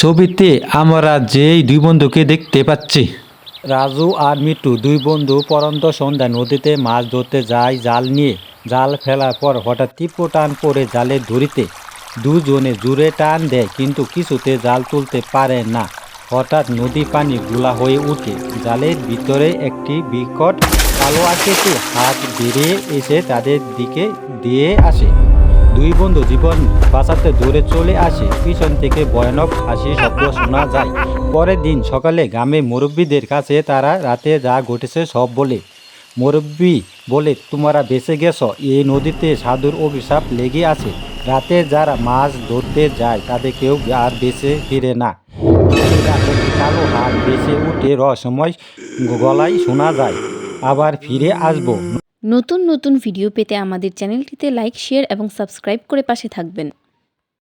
ছবিতে আমরা যেই দুই বন্ধুকে দেখতে পাচ্ছি, রাজু আর মিটু দুই বন্ধু পরন্ত সন্ধ্যায় নদীতে মাছ ধরতে যায় জাল নিয়ে। জাল ফেলার পর হঠাৎ তীব্র টান পড়ে জালের দড়িতে। দুজনে জোরে টান দেয় কিন্তু কিছুতে জাল তুলতে পারে না। হঠাৎ নদী পানি ঘোলা হয়ে ওঠে। জালের ভিতরে একটি বিকট কালো আকৃতির হাত বেরিয়ে এসে তাদের দিকে দিয়ে আসে। দুই বন্ধু জীবন বাঁচাতে দৌড়ে চলে আসে। পিছন থেকে ভয়ানক হাসির শব্দ শোনা যায়। পরের দিন সকালে গ্রামের মুরব্বীদের কাছে তারা রাতে যা ঘটেছে সব বলে। মুরব্বী বলে, তোমরা বেঁচে গেছো, এই নদীতে সাধুর অভিশাপ লেগে আছে। রাতে যারা মাছ ধরতে যায় তাদের কেউ আর বেঁচে ফিরে না। একটি কালো হাত বেঁচে উঠে রহস্যময় গলায় শোনা যায়, আবার ফিরে আসবো। নতুন নতুন ভিডিও পেতে আমাদের চ্যানেলটিতে লাইক, শেয়ার এবং সাবস্ক্রাইব করে পাশে থাকবেন।